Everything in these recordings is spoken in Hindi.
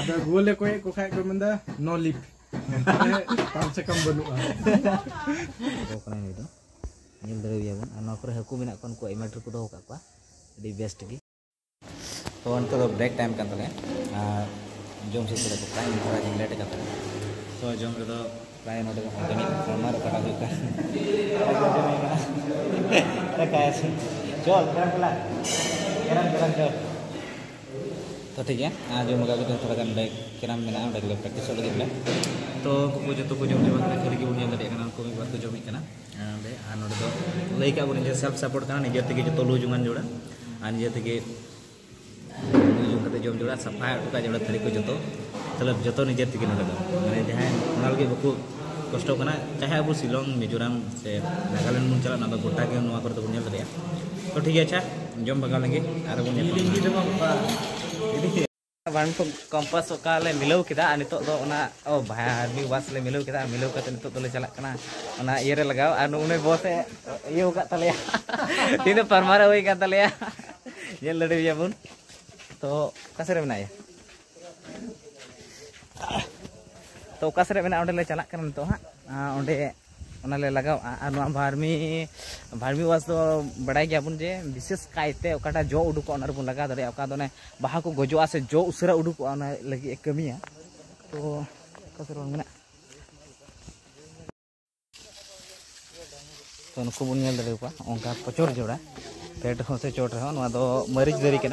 Ada gule ko kaya ko menda no lip. Tam se kam banua. Ko kana ni do. Nyel dare ya bun. Ana kore haku menak kon ko imater ko do ka kwa. Di best gi. तो उनको तो ब्रेक टाइम करते हैं जोम से तो प्राय थोड़ा लेट करते हैं तो जोम रे तो प्राय नोटे को कमी हमार कटा होता है कैसे चल करम चल तो ठीक है आज जोम का थोड़ा गान ब्रेक केराम मेना उडा के प्रैक्टिस हो लगे तो को जो तो को जोम जमा खेल के बुनिया दे कना को बात को जोमी कना बे आ नोटे तो लई का बुनिया सेल्फ सपोर्ट कना निजे तके जो लो जुंगान जोड़ा आ निजे तके जोम जोड़ा सफा का जोड़ा थरी को जो मतलब जो निजे तक मैंने जहाँ लगे बाको कष्ट चाहे अब शिलोंग मिजोराम से नागालैंड बन चला गोटा के बन तो ठीक है अच्छा जम भगा लेंगे और वन कंपास ले मिलाव के नित भार्मी वास ले मिलाव के मिलाव करते नित चलना ये लगाओ और उन्हें बस ये तीन परमार हुई लड़े बन तो कसरे में तो कसरे में ले चला तो हाँ ओंडे ले लगाओ भार्मी वास तो बड़ा गया बन जे विशेष कायते ओकाटा जो उडुको बन लगा दाड़े बाहा को गजोआ से जो उसरा उडुको लगी कमिया तो कसरे में तो नुको बन नेल दाड़े को ओंका पचोर जोड़ा पेट हो से चोट रहा दो मरीज दरी के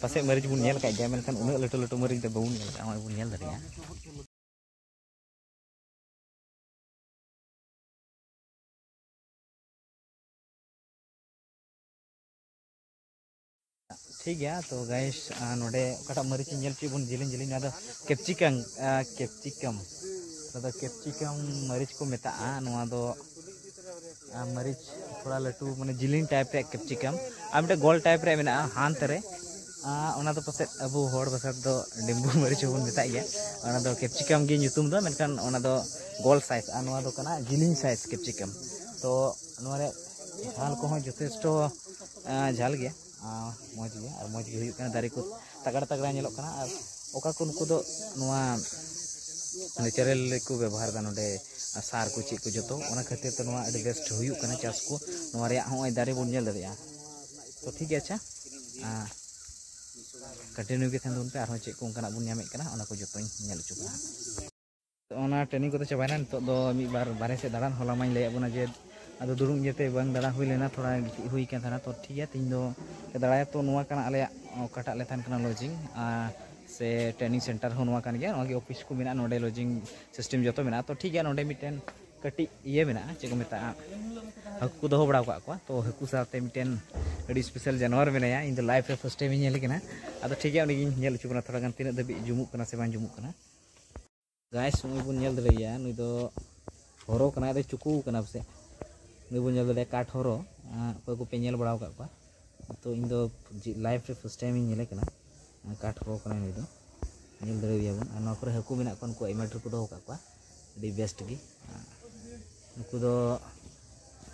पासे मरीज बुन नेल का मेनखान उन लटू लटू मरीज बाबून बुन नेल दाड़े ठीक है तो गाइस नोडे कटा मरीच नेल ची बुन जिलिन जिलिन आदा कैप्सिकम मरीच को मेता मरीच थोड़ा लटू माने जिलिन टाइप रे कैप्सिकम आ मिटे गोल टाइप रे मेना हाथ रे तो पासे अब हर भाषा तो डिम्बू मरीच बन मेता गया कैप्सिकम गे ᱧᱩᱛᱩᱢ दो मेनखान गोल साइज दो कना जिलिन साइज कैप्सिकम तो रे झाल को यथेष्ट झाल गया मौज गया और मौज गया दारे को तगड़ा तगड़ा नेलोग कना और ओका को नुकु दो नेचुरल को व्यवहार दा नोडे सार को ची को जतो ओना खातिर तो अड़ी बेस्ट हुयु कना चास को दारे बन नेल दाड़िया तो ठीक है अच्छा कंटिन्यू के थन पे आरो चे को उनका बन नामे कना ओना को जतो नेल चु कना तो ओना ट्रेनिंग को तो चबायना नितो दो मी बार बारे से दाड़ान होला माई ले बना जे अदो दुरुम जेते बंग दाड़ा हुई लेना थोड़ा हुई के था तो ठीक है तीन दो दाड़ा तो नुआ कना आले कटा ले थान कना लॉजिंग से ट्रेनिंग सेंटर हो नुआ कन गया नोगे ऑफिस को मेना नोडे लॉजिंग सिस्टम जो मेना तो ठीक है नोडे मिटेन कटी ये मेना चे को मेता हकु दो बड़ा को तो हकु साथे मिटेन अड़ी स्पेशल जानवर मेनाया इन द लाइफ रे फर्स्ट टाइम नेल केना अदो ठीक है उनी नेल चु कना थोड़ा गान तीन दबी जुमुक कना से बां जुमुक कना गाइस नुई बुन नेल दरेया नुई दो होरो कना दे चुकू कना से बन जल्दी काठ हरो अको को पेल बड़ा का तो इन लाइफ रे फर्स्ट टाइम इन काठ हरो दे बन हाकू मेना को इमेटर को दो का बेस्ट गी नुकु दो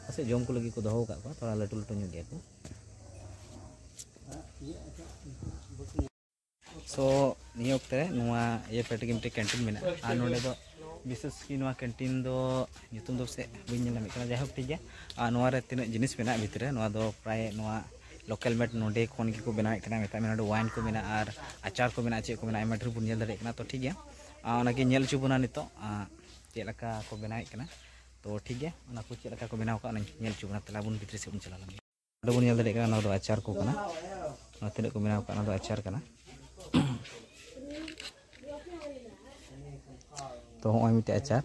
पासे जम को लगी को दो का थोड़ा लटू लटू गया को सो निये वक्ते ये पेटे मिट्टे कैंटीन में नोडे दो विशेष की कैंटीन दो ᱧᱩᱛᱩᱢ दो से बी जैक ठीक है तीन जिनिस में भितर दो प्राय लोकल मेट नोडे खन की बनावे मेता में वाइन को मेना और आचार को मेना चे को मेना ढेर बन नेल दाड़े तो ठीक है नेल चु बना नितो चेलका को बनावे तो ठीक है को चेलका को बनाव का नेल चु बना तला बन भितर से बन चला लगे बन नेल दाड़े आचार को तीन को बनाव का आचार तो हमें मिट्टे आचार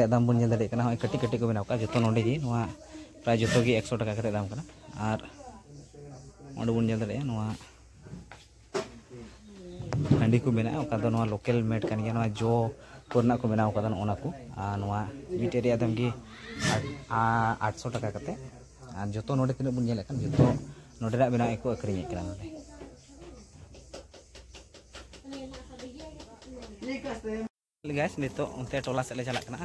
दाम बन दाड़े कटी कटी को बनाव जो नोडे जी प्राय जो 100 टाका दाम और बन दाड़े हांडी को बना लोकल मेट कान गया जो करना को बनाव का को मिट्टे दाम की 800 टाका जो नोडे तीन बन जो नोडेना बिना एको अक्रिᱧ कना नोडे गाइस नितो उनते टोला से ले चला कना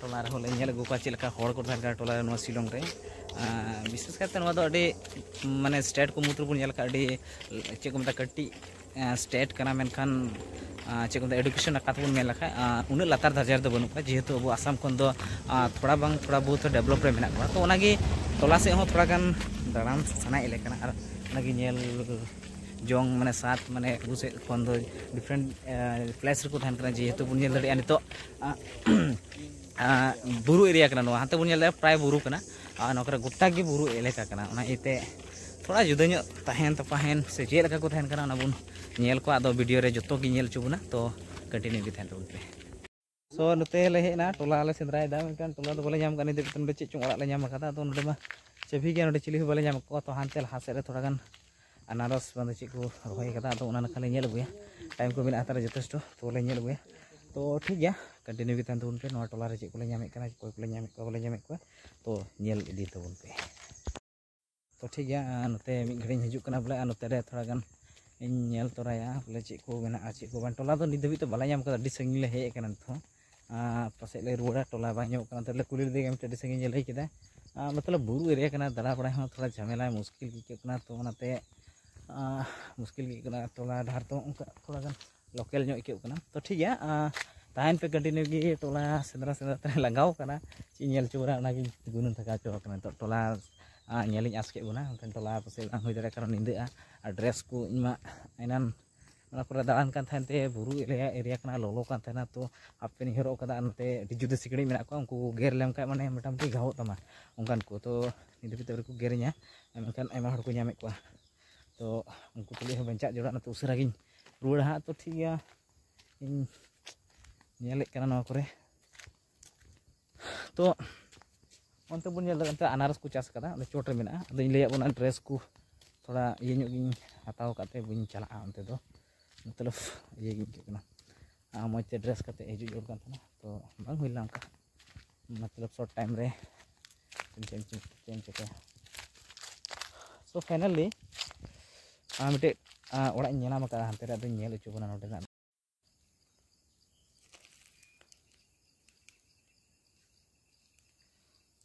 टोला रे होले नेल अगु का चिलका होड़ को थान का टोला नो शिलोंग रे विशेष करते नवा दो अडी माने स्टेट को मुत्र बुन नेल का अडी चे को मता कट्टी स्टेट कना मेनखान चे को एडुकेशन का बुन मेल लखा उन लातार दर्जा दो बनु जेहेतु अब आसाम खन दो थोड़ा बांग थोड़ा बहुत डेवलप रे मेना को तो ओनागी टोला से हो थोड़ा गान दारान सना इले कना और ओनागी नेल जोंग माने सात माने बुसे खन दो डिफरेंट प्लेस रे को थान कना जेहेतु बुन नेल दड़िया नितो बुरु एरिया कना नो हाते बुन नेल प्राय बुरु कना नोकरा गोटा गे बुरु एलेका कना ओना इते थोड़ा जुदा ᱧᱚᱜ तहन तपहन से चेल का को तहन कना ओना बुन नेल को आदो वीडियो रे जतो गी नेल चुबना तो कंटिन्यू गे तहन रुन पे सो नते ले हेना टोला ले सेंद्राय दा मेनकान टोला दो बोले ᱧᱟᱢ कनी देतन बे चेचों ओड़ा ले ᱧᱟᱢ कदा तो नोडे मा चेभी गे नोडे चिली बोले ᱧᱟᱢ को तो हानते लहासे रे थोड़ा गान अनारस बंद चे को रोय कदा तो ओना नखाले नेल बुया टाइम को बिना तारे जतेष्टो तो ले नेल बुया तो ठीक गया कंटिन्यू गे तहन रुन पे नो टोला रे चे को ले ᱧᱟᱢ कना कोई को ले ᱧᱟᱢ को बोले ᱧᱟᱢ को तो नेल इदी तबन पे तो ठीक गया नते मी घड़ी हजुक कना बोले नते रे थोड़ा गान इन नेल तोराया बोले चे को मेना चे को बान टोला तो निद धबी तो बाला ᱧᱟᱢ कदा डी संगी ले हे कना तो पासे ले रुड़ा टोला बा ᱧᱚᱜ कना तले कुली दे गेम डी संगी ले केदा मतलब बुरु एरिया कना दड़ा बड़ा हो थोड़ा झमेला मुश्किल की कना तो ओनाते मुश्किल की कना टोला धार तो थोड़ा गान लोकल ᱧᱚᱜ के कना तो ठीक गया ताहन पे कंटिन्यू गी टोला सेंद्रा सेंद्रा ते लगाव कना ची नेल चोरा ओना गी गुनुन थका चो कना तो टोला नेलिंग आस के बुना टोला पासे बांग होय दारे कारण निंदा ड्रेस को इमा एनान ओना करे दालान कान थानते बुरु एरिया कना लोलो कान थाना तो आपे नि हेरो कदा नते डी जुदे सिकड़ी मेना को उनको गेर लेम का माने मोटामटी गाव तमा उनकान को तो निदे भीतर को गेरnya मेनखान आयमा हड़ को ᱧᱟᱢᱮ को तो उनको कुली हो बंचा जोड़ा तो उसरा गिन रुड़ा हा तो ठीक गया इन नेले कना नवा करे तो onte bun nyel ante anaras ku chas kada ole chot re mena ado in lay bona dress ku thoda ye nyok gin hataw kate bun chala onte do matlab ye gin kana moj te dress kate hiju jor kan thana to bang huilam ka matlab short time re change ke so finally mite orak nyela maka hante ra do nyel uchu bona node na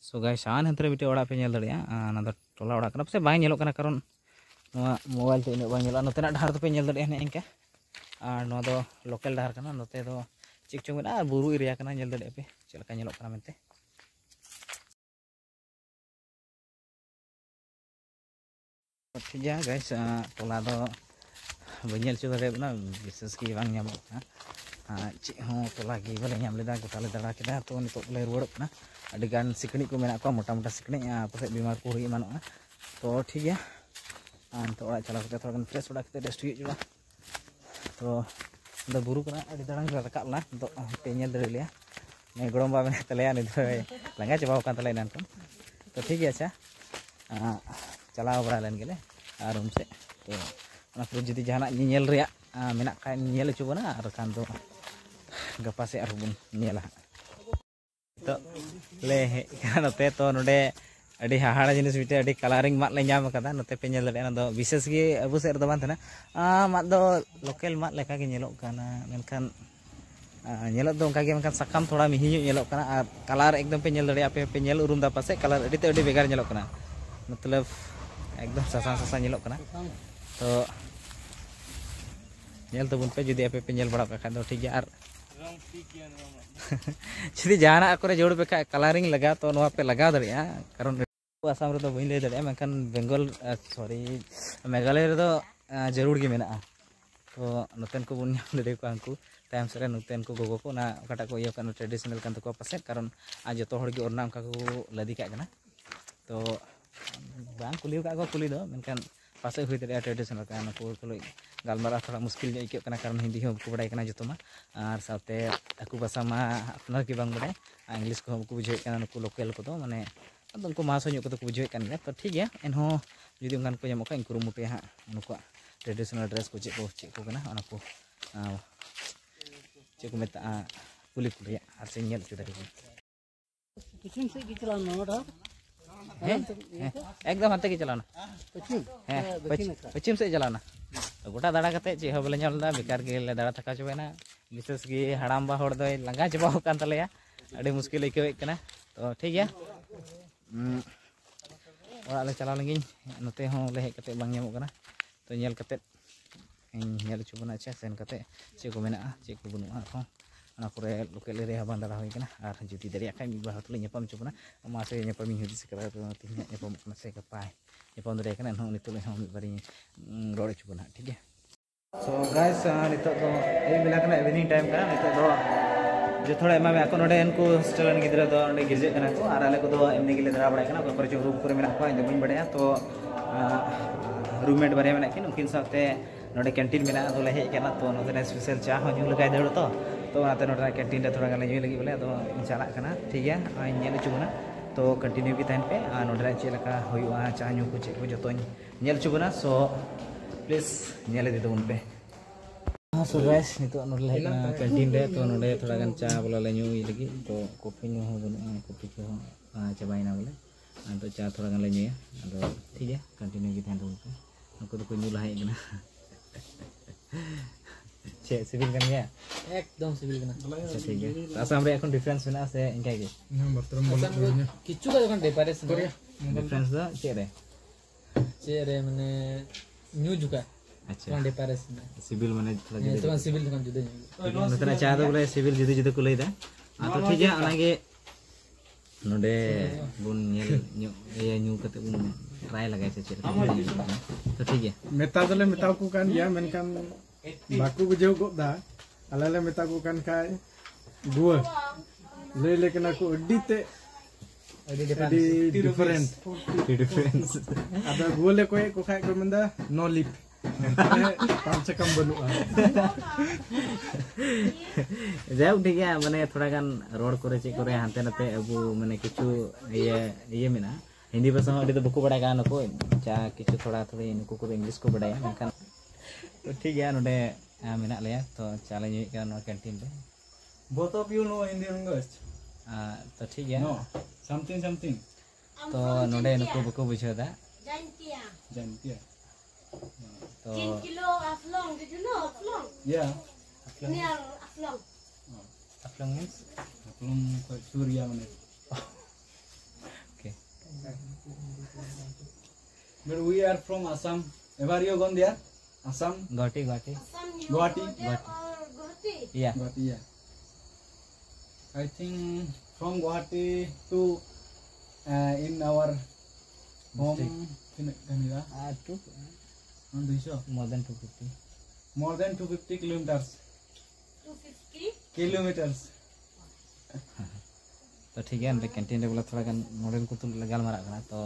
so guys आन हंतरे बिटे ओड़ा पे नेल दड़िया ना दो टोला ओड़ा कना से बाय नेलो कना कारण नोवा मोबाइल ते इने बाय नेला नोतेना ढार तो पे नेल दड़िया ने इनका नो दो लोकल ढार कना नोते दो चिक चोंग ना बुरु एरिया कना नेल दड़िया पे चलका नेलो कना मेनते ठीक है गाइस टोला दो बाय नेल चो दड़े ना विशेष की बांग ᱧᱟᱢᱚᱜ ᱠᱟᱱᱟ चे हो टोला की बोले ᱧᱟᱢ लेदा गोटा ले दड़ा केदा तो नितो ले रुवाड़ोग कना अडी गान सिकणी को मेना को मोटा मोटा सिकणी पासे बीमार को हुई मानोगा तो ठीक है तो ओड़ा चला के थोड़ा फ्रेश ओड़ा के रेस्ट हुई जुड़ा तो द बुरु कना अडी दड़ांग रकाबला तो पे नेल दड़े लिया ने गड़म बा मेना तलेया नि लंगा चबाव कान तले नान को तो ठीक है अच्छा चलाव बड़ा लेन गेले रूम से तो ओना पर जदी जहाना नेल रिया मेना का नेल चुबना आर खान तो गपा से आर बुन नेला तो ले नते तो नोडे अडी हाहाड़ा जिनिस बिटे अडी कलरिंग मात ले ᱧᱟᱢ कदा नते पे नेल दड़े दो विशेष गे अबु से दो बान थना मात दो लोकल मात लेका गे नेलो काना मेनखान नेलो दो उनका गे मेनखान सकाम थोड़ा मिहि ᱧᱚᱜ नेलो काना आर कलर एकदम पे नेल दड़े पे पे नेल उरुम दा पासे कलर अडी ते अडी बेगार नेलो काना मतलब एकदम ससा ससा नेलो काना तो नेल तबुन पे जुदी आपे पे नेल बड़ा पे खान दो ठीक है आर जुदी जहाना करे जोड़ पे कलरिंग लगा तो नोआ पे लगा दड़िया कारण आसाम रे तो बइन ले दड़िया मेनखान बेंगल सॉरी मेघालय रे तो जरूर गे मेना तो नोतेन को बुन ᱧᱟᱢ दड़े को अंकु टाइम से नोतेन को गोगो को ना ओकाटा को इयो कान ट्रेडिशनल कान तो पासे कारण आ जतो हड़ गे ओरना उनका को लदी का कना तो बांग कुली का को कुली दो मेनखान पासे हुई दड़िया ट्रेडिशनल कान को गालमारा थोड़ा मुश्किल जो इको कारण हिंदी हो को बड़ाई जो मा और साथे आकु भाषा मा अपना की बांग बड़ाई इंग्लिश को को बुझे नुकु लोकल को माने उनको मासो को बुझे तो ठीक है एनहो जुदी उनकान को ᱧᱟᱢᱚᱜ ᱠᱷᱟᱱ कुरुमुटे हाँ उनको ट्रेडिशनल ड्रेस को चे को चे को मेता कुली कुली और से नेल चुदा एकदम हाते के चलाना पश्चिम से चलाना तो गोटा दाड़ा कते चे हो बले ñalda बेकार के ले दाड़ा थका चबेना विशेष की हड़ाम बा होड़ दो लंगा चबाव कान तलेया अड़ी मुश्किल इकवे कना तो ठीक गया ओरा ले चला लगिन नते हो ले हे कते बांग ñamok कना तो ñel कते ñel चुबना अच्छा सेन कते चे को मेना चे को बनुआ को ana kore lokel area bang dara hoy kana ar judi dari akai mi bah tuli nyapam cubana mase nyapam hudi sekara to tinya nyapam kana se kapai nyapam dari kana no nitul ho mi bari rode cubana ठीक है so guys nito do ei mila kana evening time kana nito do जो थोड़ा एमा में ako node enku hostel gidra do node girje kana ko ar ale ko do emni gile dara bada kana ko जो रूम करे मेना को इन बइन बड़या तो रूममेट बारे में किन उनकिन साथे नोडे कैंटीन में तो ले हेज kana तो नोदे स्पेशल चा हो ᱧᱩ लगाय दड़ तो आते नोडे कैंटीन रे थोड़ा गान ᱧᱩ लगी बोले तो चला kana ठीक है आई ñel चुबना तो कंटिन्यू की तहन पे आ नोडे चे लका होयुआ चा ᱧᱩ को चे को जतो ñel चुबना सो प्लीज ñel दे दोन पे सो गाइस नितो नोडे हेज कैंटीन रे तो नोडे थोड़ा गान चा बोला ले ᱧᱩ लगी तो कॉफी ᱧᱩ हो बनु कॉफी को चबाइना बोले तो चा थोड़ा गान ले ᱧᱩᱭᱟ तो ठीक है कंटिन्यू की तहन पे नको तो कोई ᱧᱩ लहाय कना चे सिविल kan ya एकदम सिविल कना अच्छा ठीक है आसाम रे এখন डिफरेंस मेना से इनका के किछु का जखन डिफरेंस डिफरेंस दा चे रे माने न्यू जुका अच्छा जखन डिफरेंस सिविल माने थोड़ा जुदा जखन सिविल जखन जुदा नतरा चा दो बोले सिविल जुदा जुदा को लेदा तो ठीक है अनागे नोडे बुन ये न्यू कते बुन ट्राई लगाय से तो ठीक है मेता दले मेता को कान या मेनकान बाकू बुझेव गोदा अलाले मेता को कान काय गुआ ले लेकिन को अड्डीते different ada gua le koy ko khay ko menda no lip tam se kam banu जाओ ठीक है माने थोड़ा गान रोड करे चे करे हानते नते अबु माने किछु ये मेना हिंदी भाषा अडी तो बको बड़ा गान को चा किछु थोड़ा थोड़ी इनको को इंग्लिश को बड़ाया मेनखान तो ठीक है नोडे मेना लेया तो चाले ᱧᱩᱭ का नो कैंटीन पे both of you know Indian language तो ठीक है no something तो नोडे नको बको बुझादा jantia तो 10 kilo aflong, did you know aflong? yeah Near aflong. aflong means belum ke Surya mana okay but we are from Assam ever you gone there Assam Guwahati Assam, you Guwahati? go there or Guwahati? yeah Guwahati yeah I think from Guwahati to in our home Kanira to more than 250 kilometers 250? kilometers तो ठीक है अंदर कैंटीन रे बोला थोड़ा गान मॉडल को तो लगाल मारा करना तो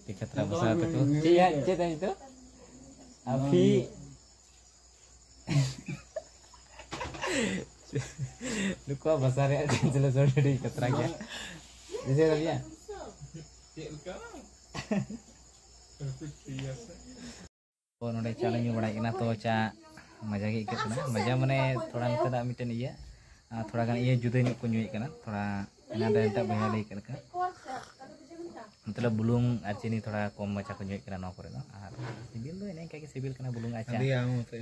पिकतरा बसा तक ठीक है चेता है तो अभी लुका बसा रे चले जोड़ी कतरा क्या जैसे रबिया तो नोडे चाले ᱧᱩ बड़ा केना तो चा मजा के इकतना मजा माने थोड़ा नतदा मिटन इया थोड़ा गान ये जुदा ᱧᱚᱜ को ᱧᱩᱭ kana थोड़ा एना देंटा बया लई करका मतलब बुलुंग और चीनी थोड़ा कम मचा को ᱧᱩᱭ kana नो करे और सिबिल दो इने के सिबिल kana बुलुंग आचा dia mau tu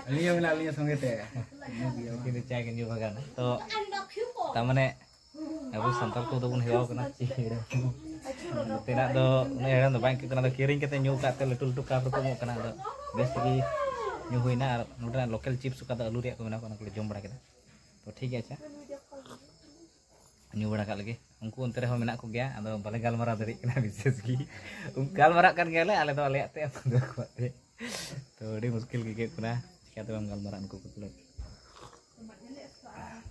alia mena alia संगे ते कि चाय के ᱧᱩ भगाना तो तामने अब संताल को दोबन हेवा kana चिड़ा तेना दो ने हेरन दो बैंक kana दो किरिंग कते ᱧᱩ काते लटु लटु काप को मो kana दो बेस की ᱧᱩ हुइना और नोडा लोकल चिप्स का दो आलू रे को मेना को ना जम बड़ा केदा तो ठीक है अच्छा ᱧᱩ बड़ा का लगे उनको अंत रे हो मेना को गया अदो बाले गालमारा दरी कना विशेष की गालमारा कर गेले आले दो आले आते दो कोते तो अड़ी मुश्किल के कना चिकाते बम गालमारा उनको को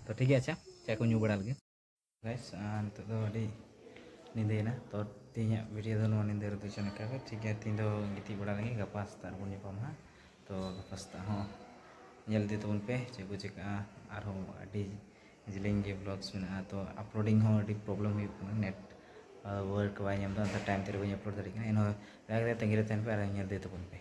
तो ठीक है अच्छा चाय को ᱧᱩ बड़ा लगे गाइस तो दो अड़ी निंदेना तो तीन वीडियो दो नो निंदे रे चने का ठीक है तीन दो गिती बड़ा लगे गपा स्टार बन पाम हा तो गपा स्टा हो ñel di tebon पे चेको चेका आर हो अड़ी जिलिंग के ब्लॉग्स में तो अपलोडिंग हो अड़ी प्रॉब्लम हुई नेट वर्क बाय नेम दा टाइम तेरे को अपलोड दरी इन हो तंगिरे तन पे आर ñel di tebon पे